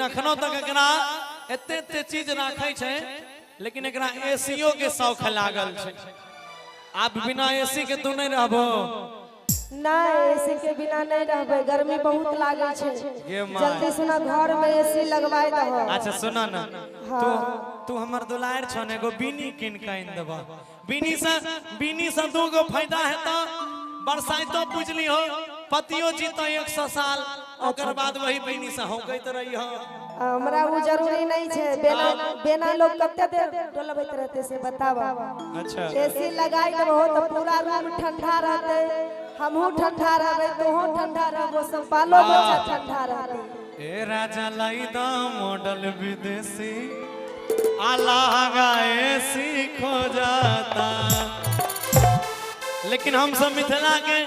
अखनो तक एकरा एते एते चीज राखै छै लेकिन एकरा एसीओ के शौक लागल छै। आप बिना एसी के तू नहीं रहबो ना, एसी के बिना नहीं रहबे, गर्मी बहुत लागे छै। जल्दी सुना घर में एसी लगवाई दहो। अच्छा सुना ना, तू हमर दुलार छन एगो बीनी किन के आइन देबा। बीनी से दू गो फायदा हेता, बरसाइतो बुझली हो, पतियो जीतो 100 साल, ओकर बाद वही बीनी से होकैत रही हो। हमरा वो जरूरी नहीं छे, बिना लोग कते देर डोलबैत रहते से बतावा। अच्छा एसी लगाई देबो तो पूरा रूम ठंडा रहते, हमहू ठंडा रहबे, तोहू ठंडा रहबो, सब बालो बच्चा ठंडा रहते। ए राजा लाई दा मॉडल विदेशी आलागा एसी खो जाता। लेकिन हम सब मिथिला के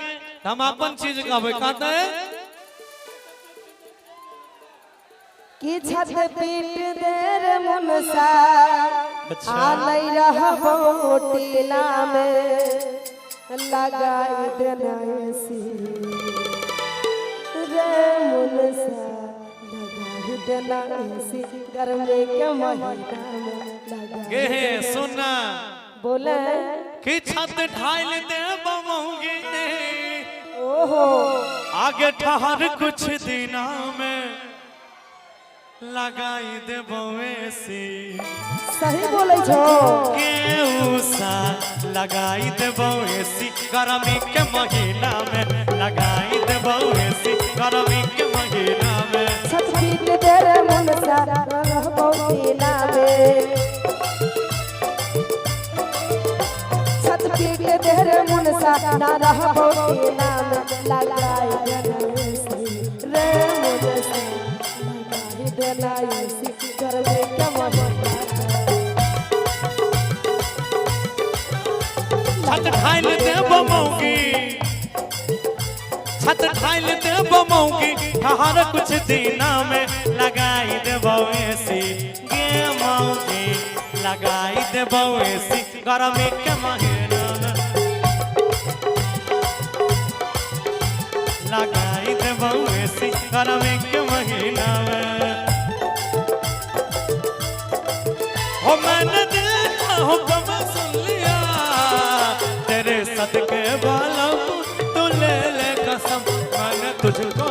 हम अपन चीज कहबे, कहते कि छत पीट देर मुनसा आलई रहबो टीला में लगाई देना एसी रे मुनसा, लगाई देना एसी गर्मी के महीना में लगाई। गे सुना बोले कि छत ढाल दे बमौगी ने, ओहो आगे ठहर कुछ दिना में लगाई देबो एसी। सही बोले छो के उषा लगाई देबो एसी गर्मी के महीना में, लगाई देबो एसी गर्मी के महीना में। छत पीट देर मुनसा रहबो टीला में, छत पीट देर मुनसा ना रहबो टीला में लगाई देना एसी रे मुनसा, लगाई देना एसी गर्मी के महीना। छत ढाल देबो मौगी, छत ढाल देबो मौगी, ठहर कुछ दिना में लगाई देबो एसी। गे मौगी लगाई देबो एसी गर्मी के महीना में, लगाई देबो एसी गर्मी के महीना में। हो मैंने देखा हुक्म सुन लिया, तेरे सदके बालों तू ले ले कसम, मैंने तुझको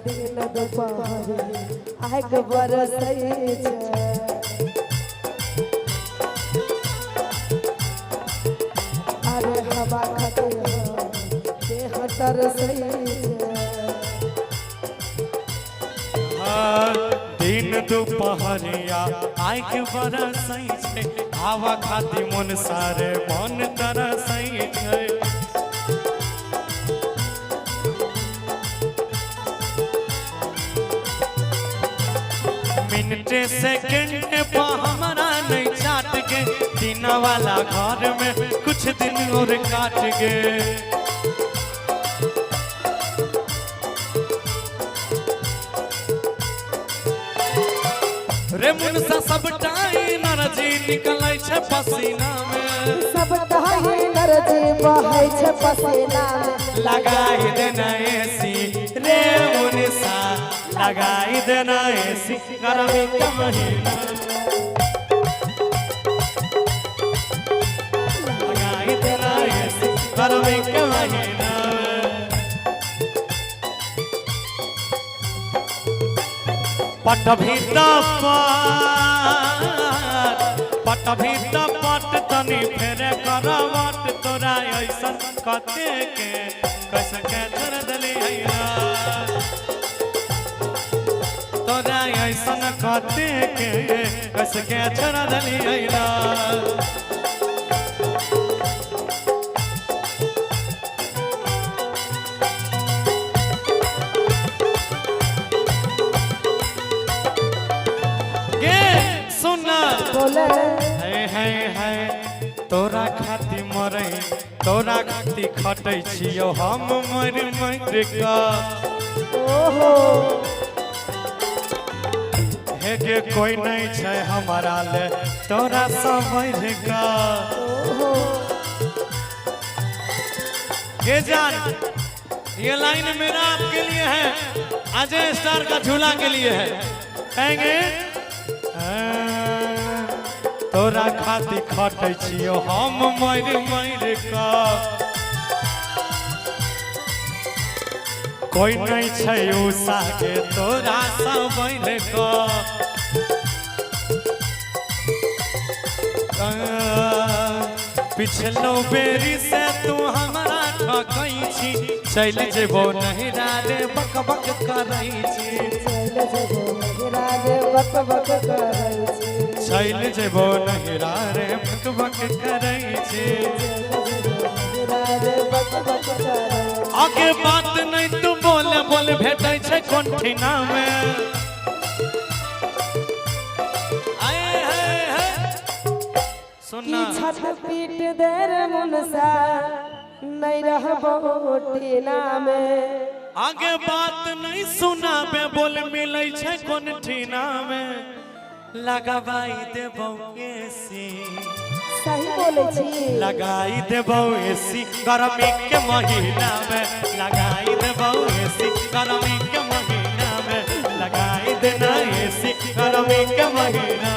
दिन दोपहर आग बरसै छै, अरे हवा खटे देह तरसै छै। दिन दुपहरिया आँख बरसै छै, हवा खाती मन सारे मन तरसै छै। मिनटे सेकंड पा हमारा नहीं चाट के, दीना वाला घर में कुछ दिन और काट गे। रे मुनसा सब टाइम नरजी निकलै छै पसीना में, सब टाइम नरजी बहै छै पसीना में, लगाई देना एसी रे मुनसा, लगाई देना एसी गर्मी के महीना में, लगाई देना एसी गर्मी के महीना में। पट भी पट भी पट तनी फेरे करवट, तोरा ऐसन कते के कैसे के छोड़ दली हैया, तोरा ऐसन कते के कैसे के छोड़ दली हैया। गे सुन बोले है तोरा खाती मरे तोरा खाती खटै छियो हम मर मर का ओहो हे गे कोई नहीं छै हमारा ले तोरा समझ का ओहो ये जान ये लाइन मेरा आपके लिए है अजय स्टार का झूला के लिए है कहेंगे तोरा खाती खटै छियो हम मर मर का कोई नहीं छै उषा के तोरा समझ का पिछलो बेरी से तू हमारा ठकै छी चल जेबो नहिरा रे बक बक करै छी चल जेबो नहिरा रे बक बक करै छी चल जेबो नहिरा रे बक बक करै छी नहिरा रे बक बक करै आगे बात नहीं तू बोले भेटै छै कोठिना में की छत पीट देर मुनसा नहीं रहबो टीना में आगे बात नहीं सुनाबे बोल मिलै छै कोन ठीना में लगाई देबो एसी सही बोले छी लगाई देबो एसी गर्मी के महीना में लगाई देबो एसी गर्मी के महीना में लगाई देना एसी गर्मी के महीना